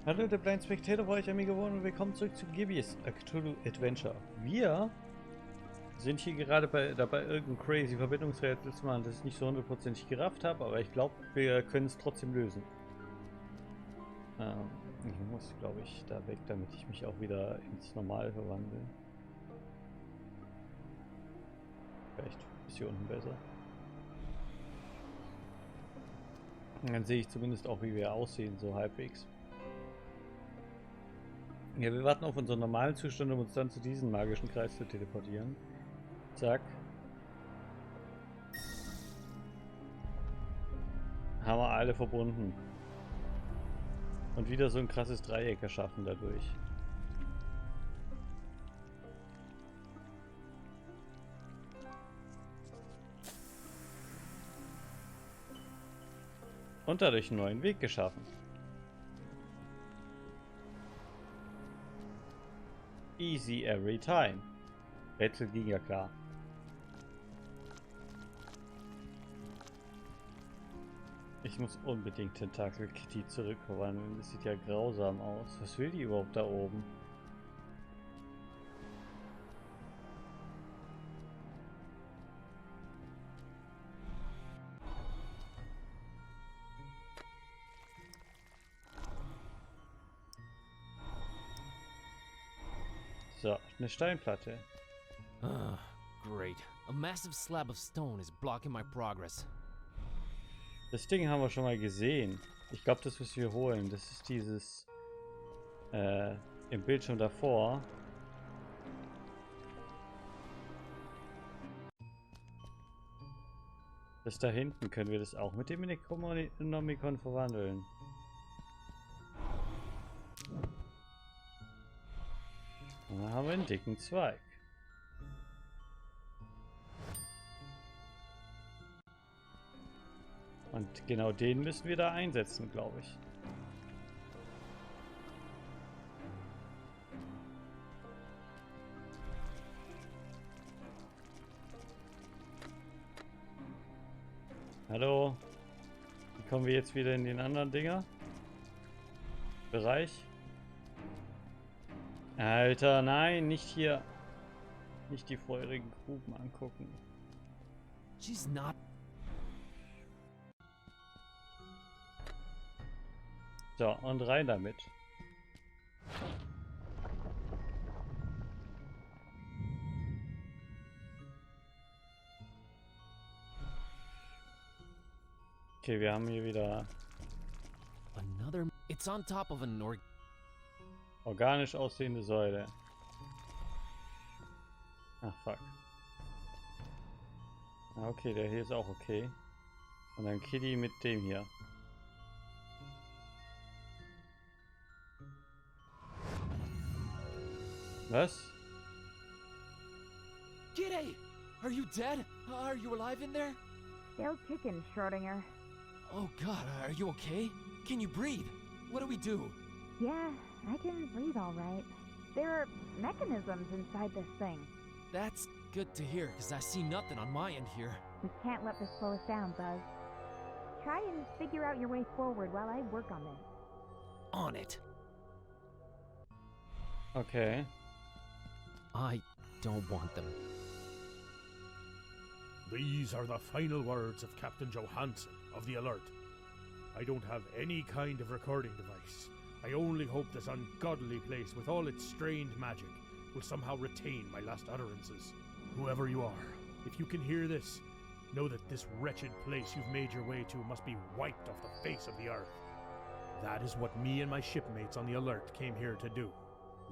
Hallo, der Blind Spectator bei euch, Amigo, und willkommen zurück zu Gibbous, a Cthulhu Adventure. Wir sind hier gerade dabei, irgendein crazy Verbindungsrätsel zu machen, das ich nicht so hundertprozentig gerafft habe, aber ich glaube, wir können es trotzdem lösen. Ich muss, glaube ich, da weg, damit ich mich auch wieder ins Normale verwandle. Vielleicht ist hier unten besser. Und dann sehe ich zumindest auch, wie wir aussehen, so halbwegs. Ja, wir warten auf unseren normalen Zustand, um uns dann zu diesem magischen Kreis zu teleportieren. Zack. Haben wir alle verbunden. Und wieder so ein krasses Dreieck erschaffen dadurch. Und dadurch einen neuen Weg geschaffen. Easy every time. Rätsel ging ja klar. Ich muss unbedingt Tentakel Kitty zurückverwandeln. Das sieht ja grausam aus. Was will die überhaupt da oben? So, eine Steinplatte. Ah, great. A massive slab of stone is blocking my progress. Das Ding haben wir schon mal gesehen. Ich glaube, das müssen wir holen. Das ist dieses im Bildschirm davor. Das da hinten können wir das auch mit dem Necronomicon verwandeln. Und dann haben wir einen dicken Zweig. Und genau den müssen wir da einsetzen, glaube ich. Hallo? Wie kommen wir jetzt wieder in den anderen Bereich? Alter, nein, nicht hier. Nicht die feurigen Gruben angucken. She's not. So, und rein damit. Okay, wir haben hier wieder Another. It's on top of an organisch aussehende Säule. Ach, fuck. Ah, okay, der hier ist auch okay. Und dann Kitty mit dem hier. Was? Kitty! Are you dead? Are you alive in there? Still kicking, Schrödinger. Oh god, are you okay? Can you breathe? What do we do? Yeah, I can breathe all right. There are mechanisms inside this thing. That's good to hear, because I see nothing on my end here. We can't let this slow us down, Buzz. Try and figure out your way forward while I work on this. On it. Okay. I don't want them. These are the final words of Captain Johansson of the Alert. I don't have any kind of recording device. I only hope this ungodly place with all its strained magic will somehow retain my last utterances. Whoever you are, if you can hear this, know that this wretched place you've made your way to must be wiped off the face of the earth. That is what me and my shipmates on the Alert came here to do.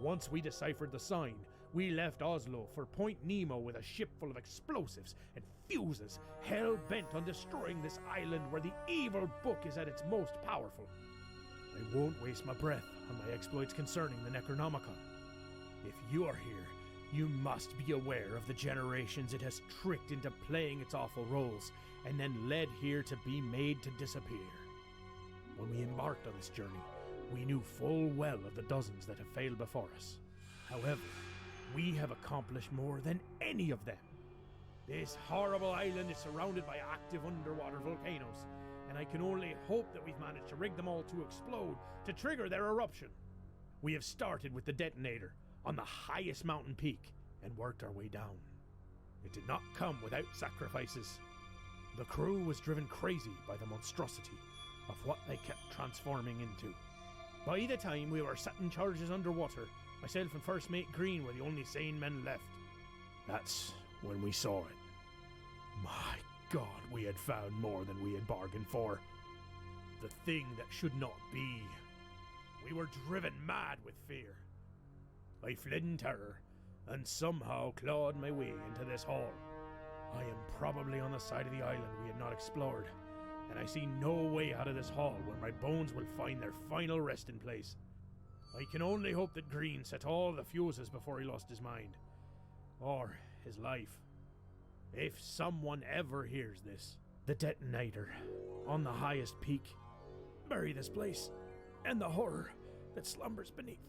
Once we deciphered the sign, we left Oslo for Point Nemo with a ship full of explosives and fuses, hell-bent on destroying this island where the evil book is at its most powerful. I won't waste my breath on my exploits concerning the Necronomicon. If you are here, you must be aware of the generations it has tricked into playing its awful roles, and then led here to be made to disappear. When we embarked on this journey, we knew full well of the dozens that have failed before us. However, we have accomplished more than any of them. This horrible island is surrounded by active underwater volcanoes, and I can only hope that we've managed to rig them all to explode to trigger their eruption. We have started with the detonator on the highest mountain peak and worked our way down. It did not come without sacrifices. The crew was driven crazy by the monstrosity of what they kept transforming into. By the time we were setting charges underwater, myself and First Mate Green were the only sane men left. That's when we saw it. My God, we had found more than we had bargained for. The thing that should not be. We were driven mad with fear. I fled in terror, and somehow clawed my way into this hall. I am probably on the side of the island we had not explored, and I see no way out of this hall where my bones will find their final resting place. I can only hope that Green set all the fuses before he lost his mind. Or his life. If someone ever hears this, the detonator on the highest peak, bury this place and the horror that slumbers beneath.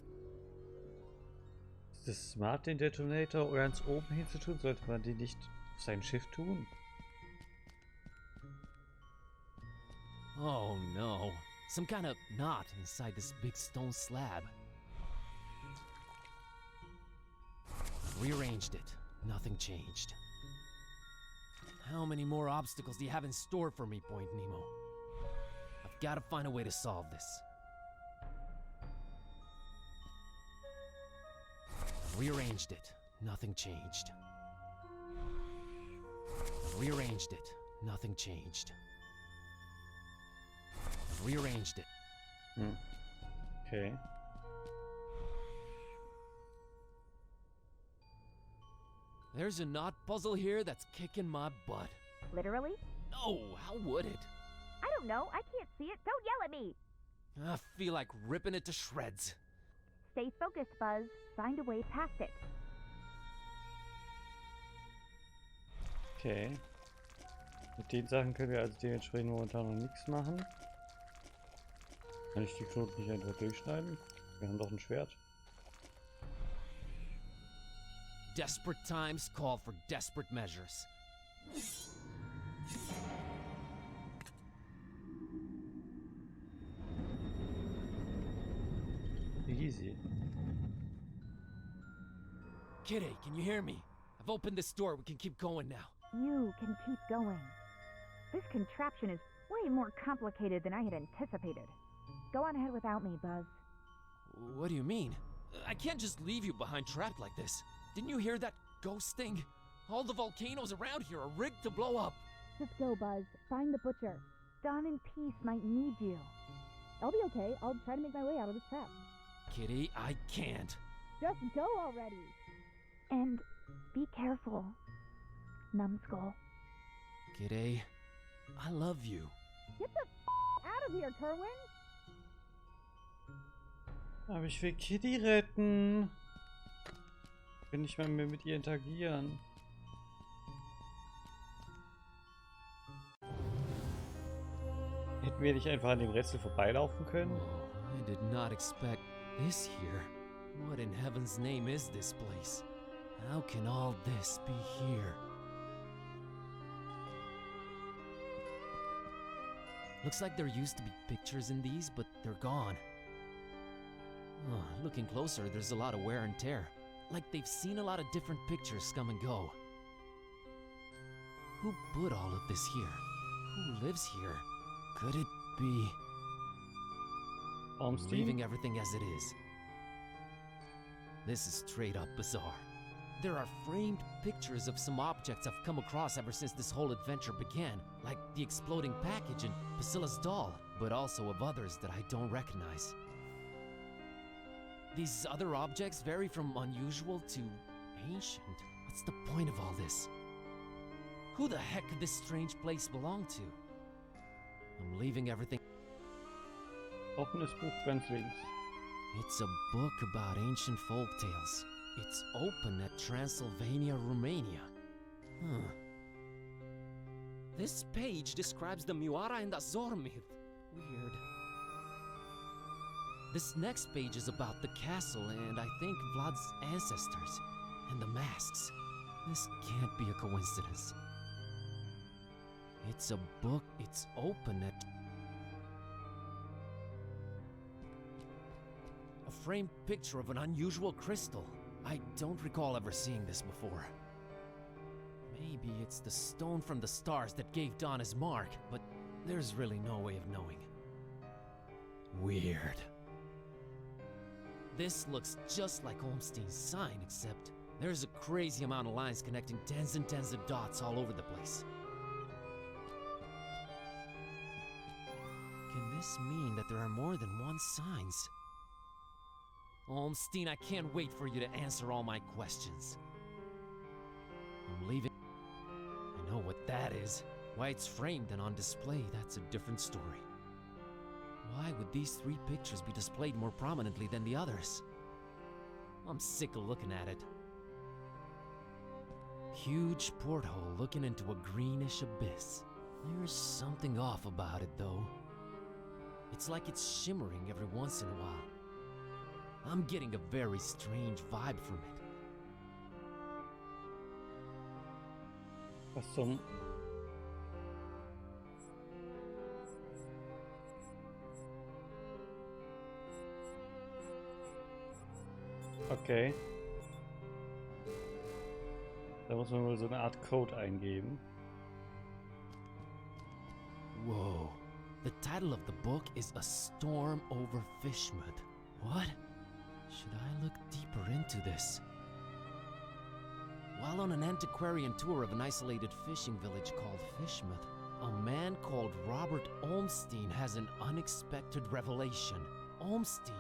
Ist es smart, den Detonator ganz oben hinzutun? Sollte man den nicht auf sein Schiff tun? Oh no. Some kind of knot inside this big stone slab. Rearranged it. Nothing changed. How many more obstacles do you have in store for me, Point Nemo? I've got to find a way to solve this. Rearranged it. Nothing changed. Rearranged it. Nothing changed. Rearranged it. Okay. There's a knot puzzle here that's kicking my butt. Literally? No, how would it? I don't know. I can't see it. Don't yell at me. I feel like ripping it to shreds. Stay focused, Buzz. Find a way past it. Okay. Mit den Sachen können wir also dementsprechend momentan noch nichts machen. Kann ich die Knoten nicht einfach durchschneiden? Wir haben doch ein Schwert. Desperate times call for desperate measures. Easy. Kitty, can you hear me? I've opened this door. We can keep going now. You can keep going. This contraption is way more complicated than I had anticipated. Go on ahead without me, Buzz. What do you mean? I can't just leave you behind trapped like this. Didn't you hear that ghost thing? All the volcanoes around here are rigged to blow up. Just go, Buzz. Find the butcher. Dawn and Peace might need you. I'll be okay. I'll try to make my way out of this trap. Kitty, I can't. Just go already. And be careful, Numbskull. Kitty, I love you. Get the out of here, Kerwin. Aber ich will Kitty retten. Ich will nicht mal mehr mit ihr interagieren. Hätten wir nicht einfach an dem Rätsel vorbeilaufen können? I did not expect this here. What in heaven's name is this place? How can all this be here? Looks like there used to be pictures in these, but they're gone. Oh, looking closer, there's a lot of wear and tear. Like they've seen a lot of different pictures come and go. Who put all of this here? Who lives here? Could it be... leaving everything as it is. This is straight up bizarre. There are framed pictures of some objects I've come across ever since this whole adventure began, like the exploding package and Priscilla's doll, but also of others that I don't recognize. These other objects vary from unusual to ancient. What's the point of all this? Who the heck could this strange place belong to? I'm leaving everything. Offenes Buch ganz links. It's a book about ancient folk tales. It's open at Transsilvania, Romania. Huh. This page describes the Muara and Azor myth. Weird. This next page is about the castle and I think Vlad's ancestors and the masks. This can't be a coincidence. It's a book. It's open at framed picture of an unusual crystal. I don't recall ever seeing this before. Maybe it's the stone from the stars that gave Dawn his mark, but there's really no way of knowing. Weird. This looks just like Olmstein's sign, except there's a crazy amount of lines connecting tens and tens of dots all over the place. Can this mean that there are more than one signs? Olmstein, I can't wait for you to answer all my questions. I'm leaving. I know what that is. Why it's framed and on display, that's a different story. Why would these 3 pictures be displayed more prominently than the others? I'm sick of looking at it. Huge porthole looking into a greenish abyss. There's something off about it, though. It's like it's shimmering every once in a while. I'm getting a very strange vibe from it. Was zum... Okay. Da muss man wohl so eine Art Code eingeben. Whoa. The title of the book is A Storm Over Fishmouth. What? Should I look deeper into this? While on an antiquarian tour of an isolated fishing village called Fishmouth, a man called Robert Olmstein has an unexpected revelation. Olmstein?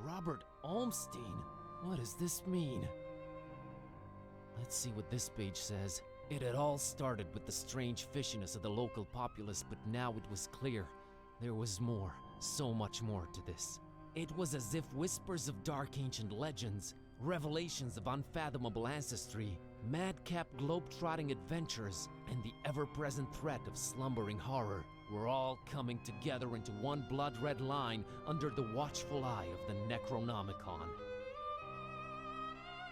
Robert Olmstein? What does this mean? Let's see what this page says. It had all started with the strange fishiness of the local populace, but now it was clear. There was more, so much more to this. It was as if whispers of dark ancient legends, revelations of unfathomable ancestry, madcap globe-trotting adventures, and the ever-present threat of slumbering horror were all coming together into one blood-red line under the watchful eye of the Necronomicon.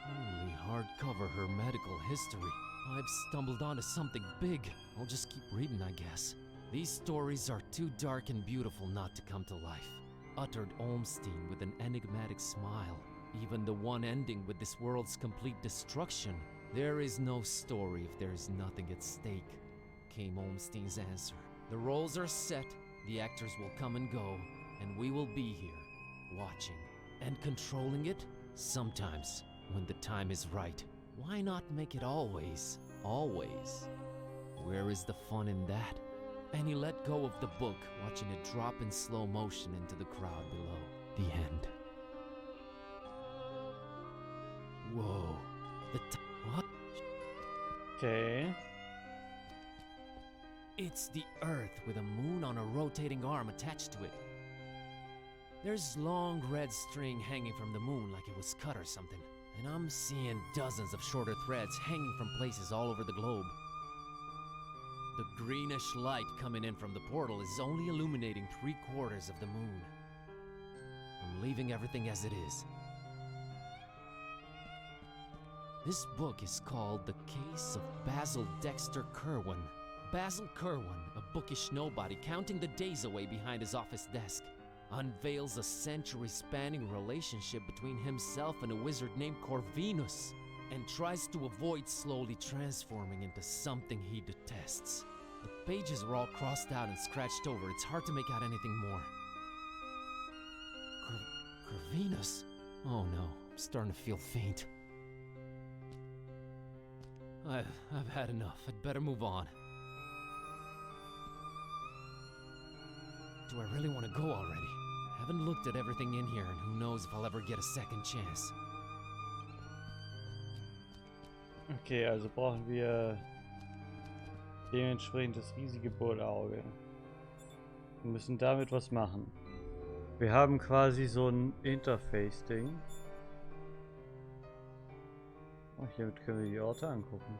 Holy hardcover hermetical history. I've stumbled onto something big. I'll just keep reading, I guess. These stories are too dark and beautiful not to come to life, uttered Olmstein with an enigmatic smile. Even the one ending with this world's complete destruction. There is no story if there is nothing at stake, came Olmstein's answer. The roles are set, the actors will come and go, and we will be here, watching. And controlling it? Sometimes, when the time is right. Why not make it always? Always. Where is the fun in that? And he let go of the book, watching it drop in slow motion into the crowd below. The end. Whoa. What? Okay. It's the Earth with a moon on a rotating arm attached to it. There's long red string hanging from the moon like it was cut or something. And I'm seeing dozens of shorter threads hanging from places all over the globe. The greenish light coming in from the portal is only illuminating 3/4 of the moon. I'm leaving everything as it is. This book is called The Case of Basil Dexter Kerwan. Basil Kerwan, a bookish nobody counting the days away behind his office desk, unveils a century-spanning relationship between himself and a wizard named Corvinus, and tries to avoid slowly transforming into something he detests. The pages are all crossed out and scratched over. It's hard to make out anything more. Corvinus? Oh no, I'm starting to feel faint. I've had enough. I'd better move on. Do I really want to go already? I haven't looked at everything in here, and who knows if I'll ever get a second chance. Okay, also brauchen wir dementsprechend das riesige Bullauge. Wir müssen damit was machen. Wir haben quasi so ein Interface-Ding. Oh, hiermit können wir die Orte angucken.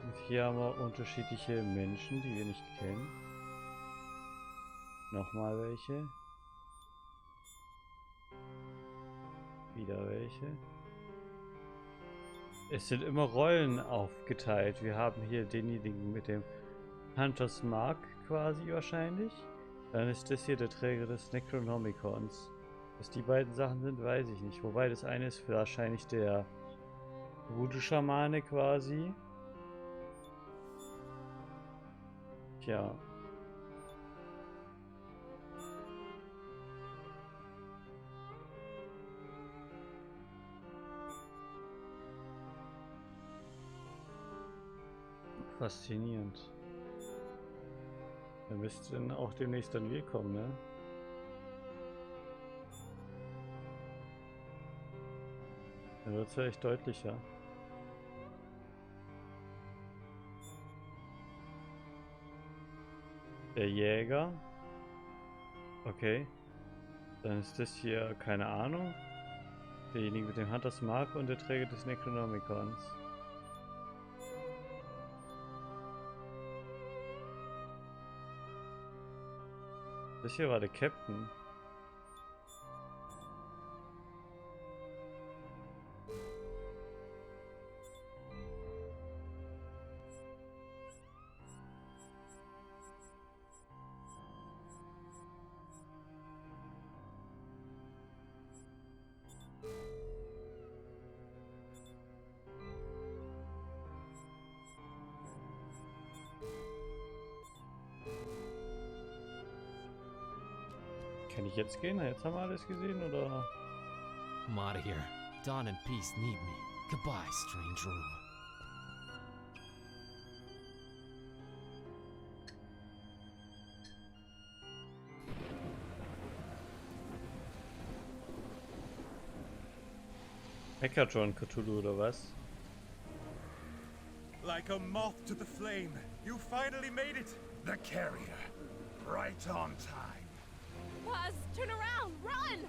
Und hier haben wir unterschiedliche Menschen, die wir nicht kennen. Nochmal welche. Wieder welche. Es sind immer Rollen aufgeteilt. Wir haben hier denjenigen mit dem Hunters Mark quasi wahrscheinlich. Dann ist das hier der Träger des Necronomicons. Was die beiden Sachen sind, weiß ich nicht. Wobei das eine ist wahrscheinlich der Voodoo-Schamane quasi. Tja. Faszinierend. Er müsste dann auch demnächst an wir kommen, ne? Dann wird es ja echt deutlicher. Der Jäger. Okay. Dann ist das hier, keine Ahnung. Derjenige mit dem Hunters Mark und der Träger des Necronomicons. Das hier war der Captain. Kann ich jetzt gehen? Jetzt haben wir alles gesehen, oder? I'm out of here. Dawn and peace need me. Goodbye, strange room. Hackathon Cthulhu oder was? Like a moth to the flame, you finally made it! The carrier. Right on time. Buzz, turn around! Run!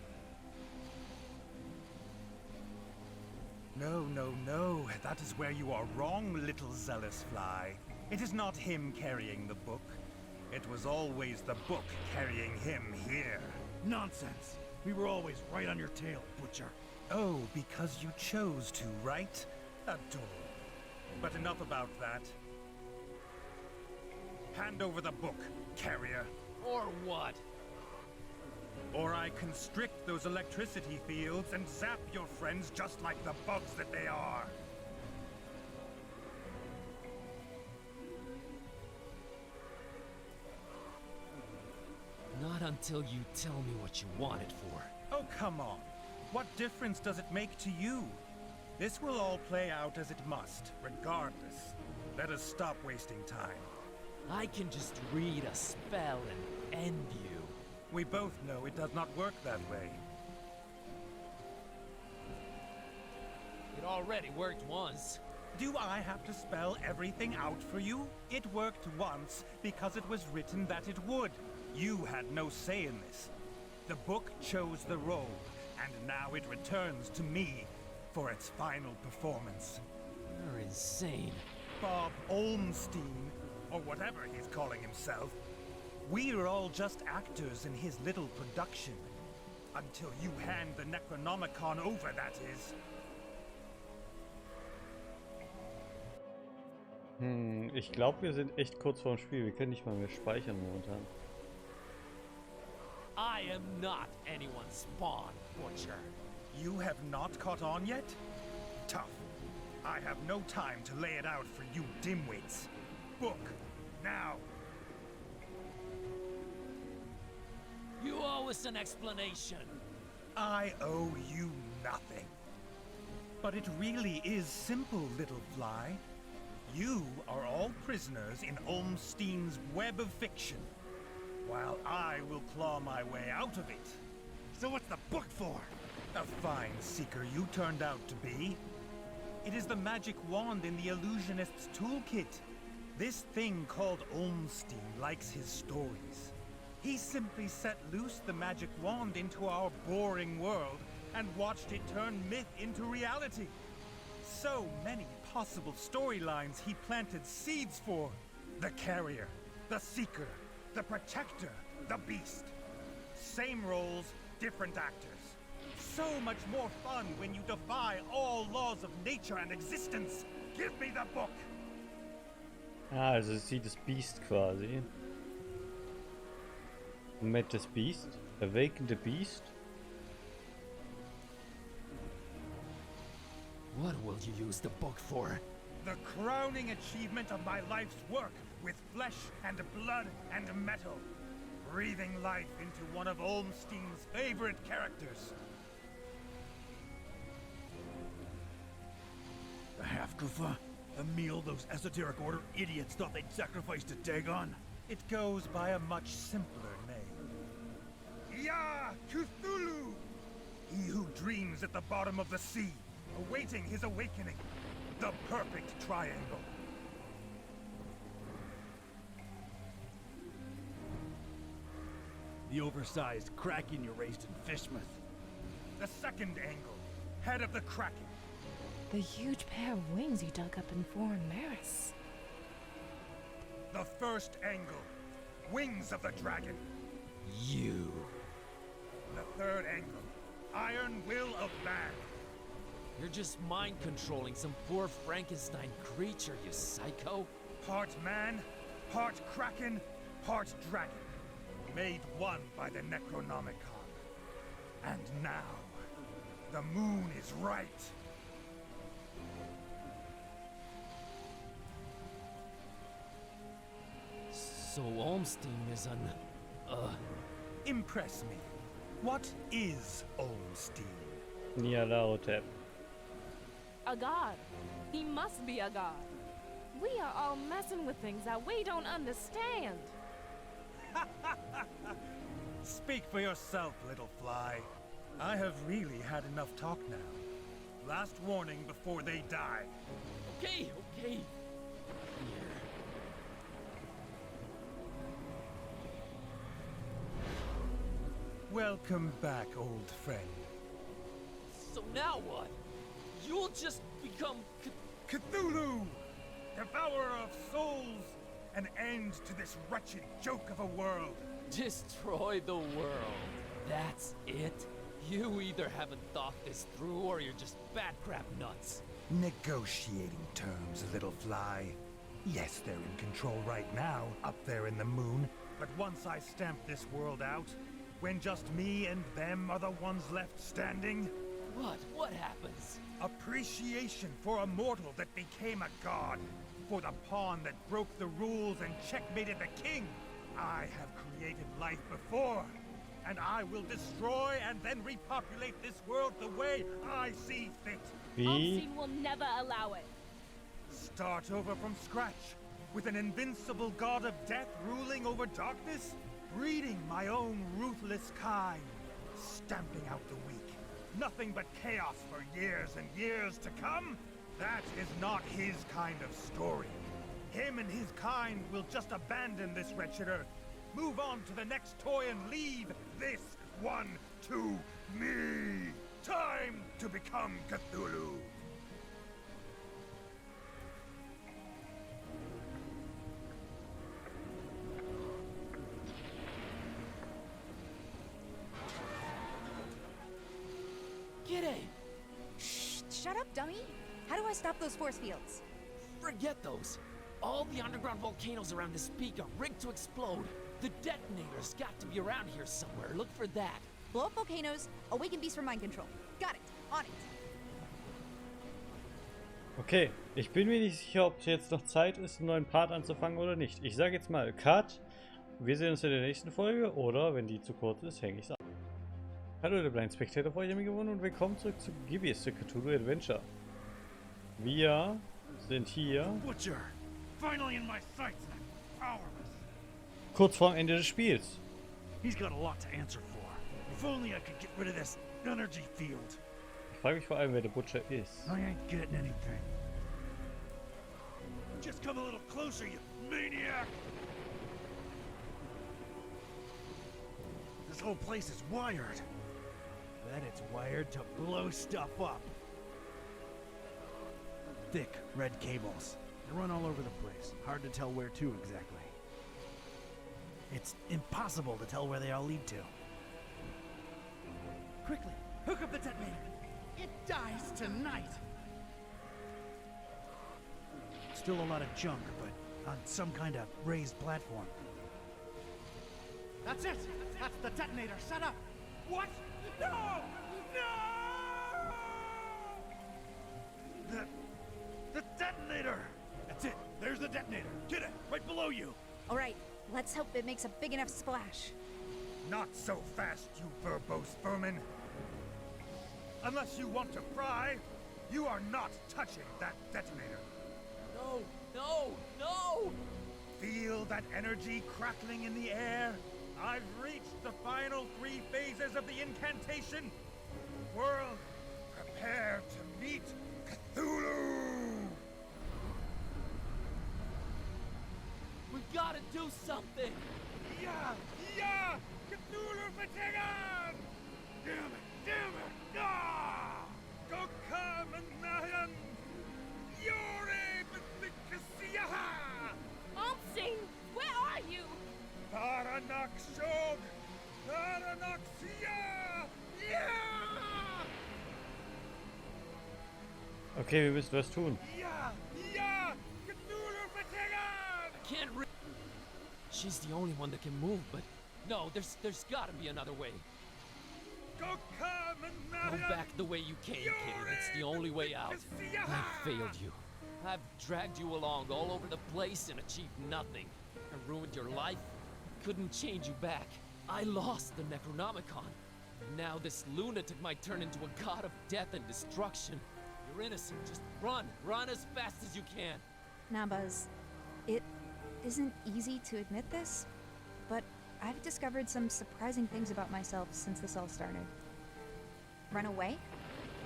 No, no, no. That is where you are wrong, little zealous fly. It is not him carrying the book. It was always the book carrying him here. Nonsense! We were always right on your tail, Butcher. Oh, because you chose to, right? Adorable. But enough about that. Hand over the book, carrier. Or what? Or I constrict those electricity fields and zap your friends just like the bugs that they are. Not until you tell me what you want it for. Oh, come on. What difference does it make to you? This will all play out as it must, regardless. Let us stop wasting time. I can just read a spell and end you. We both know it does not work that way. It already worked once. Do I have to spell everything out for you? It worked once because it was written that it would. You had no say in this. The book chose the role, and now it returns to me for its final performance. You're insane. Bob Olmstein, or whatever he's calling himself. We are all just actors in his little production. Until you hand the Necronomicon over, that is. Ich glaube, wir sind echt kurz vorm Spiel. Wir können nicht mal mehr speichern momentan. I am not anyone's spawn, Butcher. You have not caught on yet? Tough. I have no time to lay it out for you dimwits. Book, now. You owe us an explanation. I owe you nothing. But it really is simple, little fly. You are all prisoners in Olmstein's web of fiction, while I will claw my way out of it. So what's the book for? A fine seeker you turned out to be. It is the magic wand in the illusionist's toolkit. This thing called Olmstein likes his stories. He simply set loose the magic wand into our boring world and watched it turn myth into reality. So many possible storylines he planted seeds for. The carrier, the seeker, the protector, the beast. Same roles, different actors. so much more fun when you defy all laws of nature and existence. Give me the book. Ah, also sie das Biest quasi. Moment, das Biest? Awaken the Beast? What will you use the book for? The crowning achievement of my life's work with flesh and blood and metal. Breathing life into one of Olmstein's favorite characters. The Half-Kufa? A meal those esoteric order idiots thought they'd sacrifice to Dagon? It goes by a much simpler name. Ya Cthulhu! He who dreams at the bottom of the sea, awaiting his awakening. The perfect triangle. The oversized kraken you raised in Fishmouth. The second angle, head of the kraken. The huge pair of wings you dug up in foreign Maris. The first angle, wings of the dragon. You. The third angle, iron will of man. You're just mind controlling some poor Frankenstein creature, you psycho. Part man, part kraken, part dragon. Made one by the Necronomicon. And now, the moon is right. So Olmstein is an... Impress me. What is Olmstein? Nyarlathotep. A god. He must be a god. We are all messing with things that we don't understand. Speak for yourself, little fly. I have really had enough talk now. Last warning before they die. Okay. Here. Welcome back, old friend. So now what? You'll just become... Cthulhu! Devourer of souls! An end to this wretched joke of a world. Destroy the world. That's it? You either haven't thought this through or you're just bat crap nuts. Negotiating terms, little fly. Yes, they're in control right now, up there in the moon. But once I stamp this world out, when just me and them are the ones left standing... What happens? Appreciation for a mortal that became a god. For the pawn that broke the rules and checkmated the king. I have created life before. And I will destroy and then repopulate this world the way I see fit. Olmstein will never allow it. Start over from scratch, with an invincible god of death ruling over darkness, breeding my own ruthless kind, stamping out the weak. Nothing but chaos for years and years to come? That is not his kind of story. Him and his kind will just abandon this wretched earth, move on to the next toy and leave this one to me. Time to become Cthulhu. G'day! Shh, shut up, dummy. How do I stop those force fields? Forget those. All the underground volcanoes around this peak are rigged to explode. The detonator's got to be around here somewhere. Look for that. Blow up volcanoes, awaken beasts from mind control. Got it. On it. Okay, ich bin mir nicht sicher, ob es jetzt noch Zeit ist, einen neuen Part anzufangen oder nicht. Ich sage jetzt mal Cut. Wir sehen uns in der nächsten Folge oder, wenn die zu kurz ist, hänge ich es ab. Hallo, der Blind Spectator, vor euch gewonnen und willkommen zurück zu Gibbous, der Cthulhu Adventure. Wir sind hier Butcher! Finally in my sights and I'm powerless. kurz vorm Ende des Spiels. He's got a lot to answer for. If only I could get rid of this energy field. Ich frage mich vor allem, wer der Butcher ist. I ain't getting anything. Just come a little closer, you maniac! This whole place is wired. Bet it's wired to blow stuff up. Thick, red cables. They run all over the place. Hard to tell where to exactly. It's impossible to tell where they all lead to. Quickly, Hook up the detonator. It dies tonight. Still a lot of junk, but on some kind of raised platform. That's it! That's the detonator! Shut up! What? No! No! The detonator! That's it! There's the detonator! Get it! Right below you! Alright, let's hope it makes a big enough splash. Not so fast, you verbose vermin! Unless you want to fry, you are not touching that detonator. No, no, no! Feel that energy crackling in the air? I've reached the final 3 phases of the incantation. World, prepare to meet Cthulhu! We've got to do something! Yeah! Yeah! Cthulhu Vergangenheit! Damn it! Ah! Go come and nayan! Yore Bibliothekar! Umsing, where are you? Paranak Shog! Paranak Sia! Yeah! Okay, wir müssen was tun. Yeah! Yeah! Cthulhu Vergangenheit! Can't She's the only one that can move, but no, there's gotta be another way. Go come and Go back the way you came, Kitty. That's the only way out. I failed you. I've dragged you along all over the place and achieved nothing. I ruined your life. Couldn't change you back. I lost the Necronomicon. Now this lunatic might turn into a god of death and destruction. You're innocent. Just run. Run as fast as you can. Nah, Buzz. It isn't easy to admit this, but I've discovered some surprising things about myself since this all started. Run away?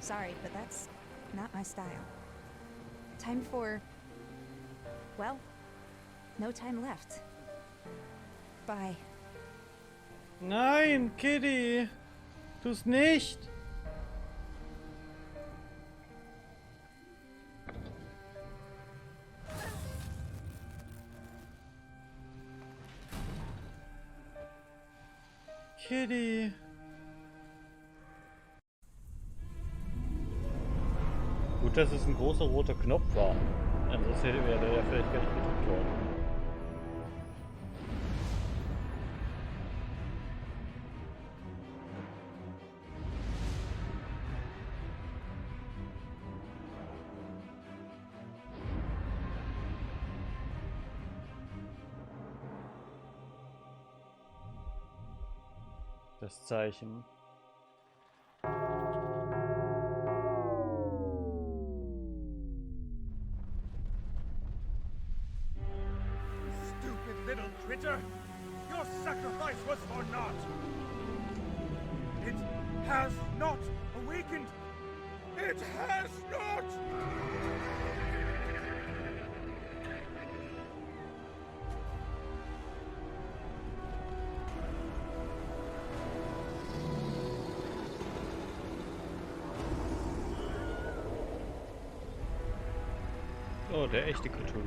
Sorry, but that's not my style. Time for... well, no time left. Bye. Nein, Kitty! Tu's nicht! Kitty! Gut, dass es ein großer roter Knopf war. Ansonsten wäre der ja vielleicht gar nicht gedrückt worden. Das Zeichen. Stupid little critter! Your sacrifice was for naught! It has not awakened! It has not! Oh, der echte Cthulhu.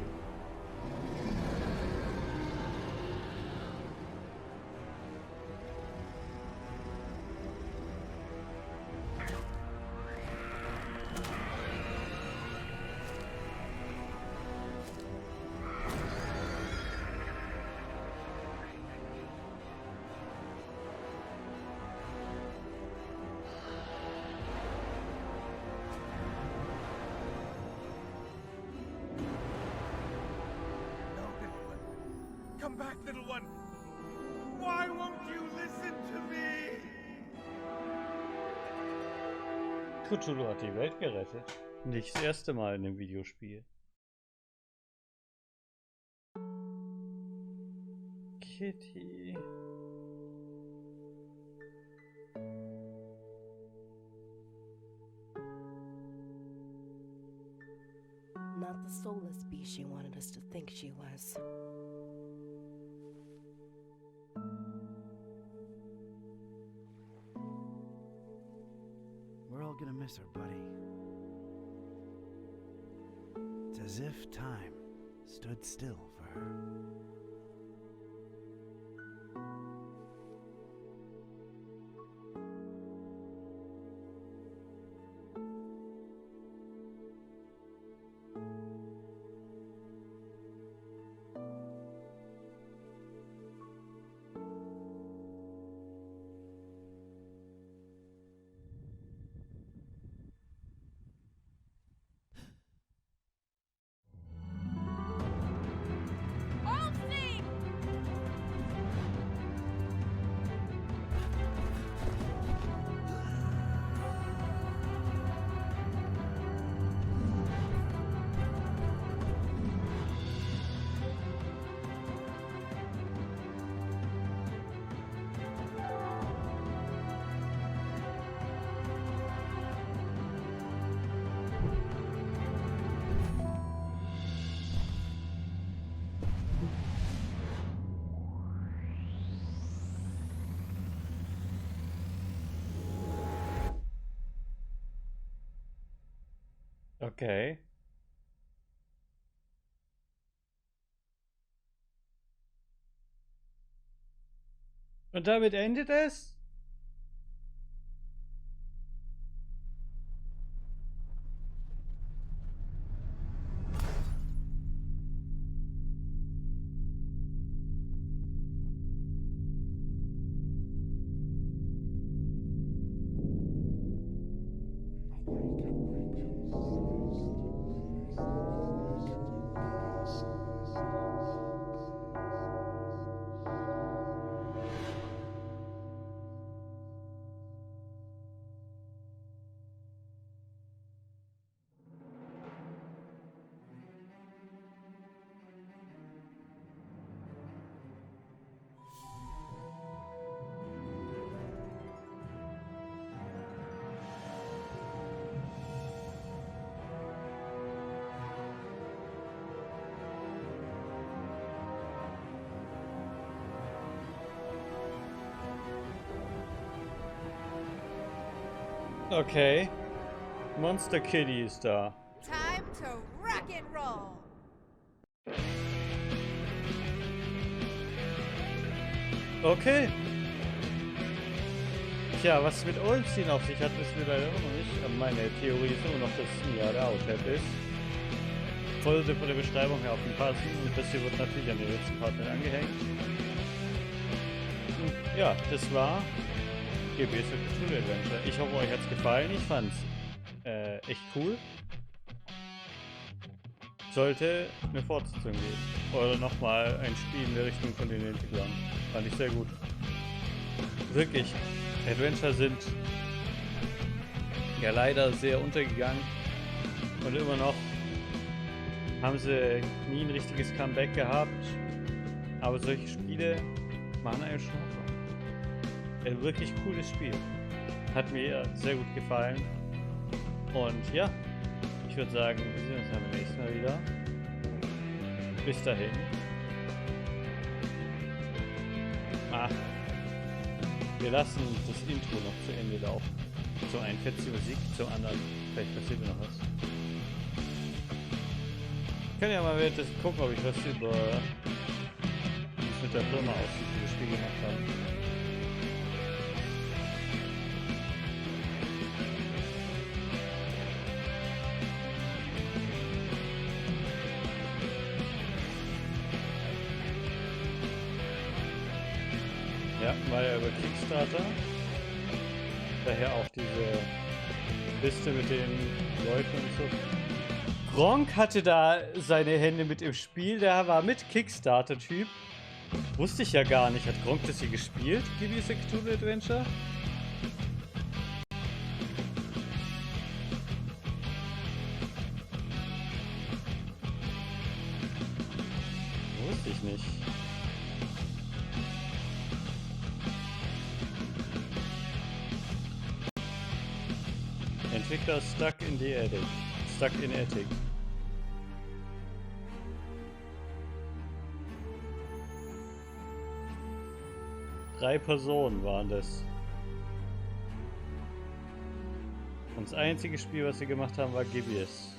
Come back, little one! Why won't you listen to me? Cthulhu hat die Welt gerettet. Nicht das erste Mal in dem Videospiel. Kitty. Not the soulless beast she wanted us to think she was. We're all gonna miss her, buddy. It's as if time stood still for her. Okay. Und damit endet es? Okay. Monster Kitty ist da. Time to rock and roll. Okay. Tja, was mit Olmsteen auf sich hat, wissen wir leider immer noch nicht. Aber meine Theorie ist immer noch, dass es ja der Outlet ist. Sollte von der Beschreibung her auf den passen. Und das hier wird natürlich an den letzten Part mit angehängt. Und ja, das war Gibbous Cthulhu Adventure. Ich hoffe, euch hat es gefallen. Ich fand's echt cool. Sollte eine Fortsetzung geben. Oder nochmal ein Spiel in der Richtung von den Entwicklern. Fand ich sehr gut. Wirklich. Adventure sind ja leider sehr untergegangen. Und immer noch haben sie nie ein richtiges Comeback gehabt. Aber solche Spiele machen einem schon ein wirklich cooles Spiel. Hat mir sehr gut gefallen. Und ja, ich würde sagen, wir sehen uns beim nächsten Mal wieder. Bis dahin. Wir lassen das Intro noch zu Ende laufen. Zum einen fetzt die Musik, zum anderen vielleicht passiert noch was. Ich kann ja mal währenddessen gucken, ob ich was über wie es mit der Firma aussieht, die das Spiel gemacht haben. Ja, war ja über Kickstarter. Daher auch diese Liste mit den Leuten und so. Gronk hatte da seine Hände mit im Spiel, der war mit Kickstarter-Typ. Wusste ich ja gar nicht. Hat Gronk das hier gespielt? Gibbous Cthulhu Adventure? Wusste ich nicht. Entwickler Stuck in the Attic. Stuck in Attic. Drei Personen waren das. Und das einzige Spiel, was sie gemacht haben, war Gibbous.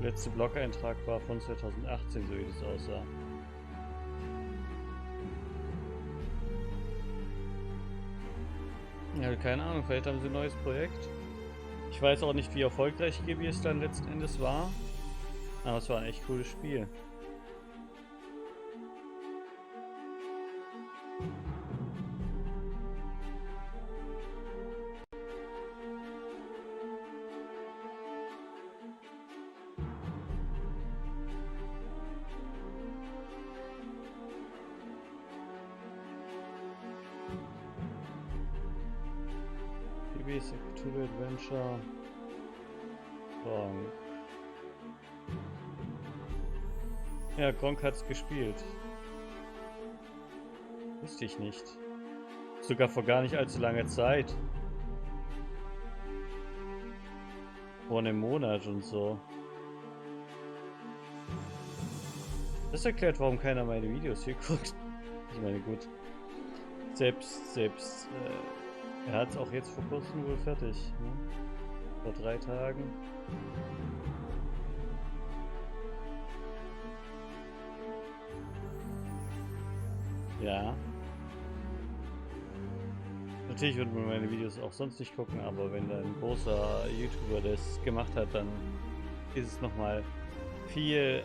Der letzte Blog-Eintrag war von 2018, so wie das aussah. Ja, keine Ahnung, vielleicht haben sie ein neues Projekt. Ich weiß auch nicht, wie erfolgreich Gibbous dann letzten Endes war. Aber es war ein echt cooles Spiel. Gibbous Cthulhu Adventure. Gronk. Ja, Gronk hat's gespielt. Wusste ich nicht. Sogar vor gar nicht allzu langer Zeit. Vor einem Monat und so. Das erklärt, warum keiner meine Videos hier guckt. Ich meine, gut. Selbst er hat es auch jetzt vor kurzem wohl fertig. Ne? Vor 3 Tagen. Ja. Natürlich würde man meine Videos auch sonst nicht gucken, aber wenn da ein großer YouTuber das gemacht hat, dann ist es nochmal viel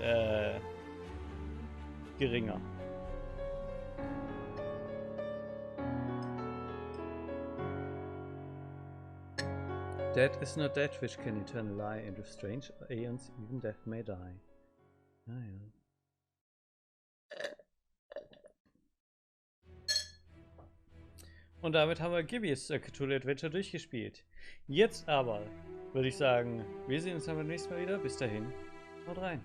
geringer. Death is not death which can eternally lie, and with strange aeons even death may die. Naja. Und damit haben wir Gibbous Cthulhu Adventure durchgespielt. Jetzt aber würde ich sagen, wir sehen uns dann beim nächsten Mal wieder. Bis dahin, haut rein.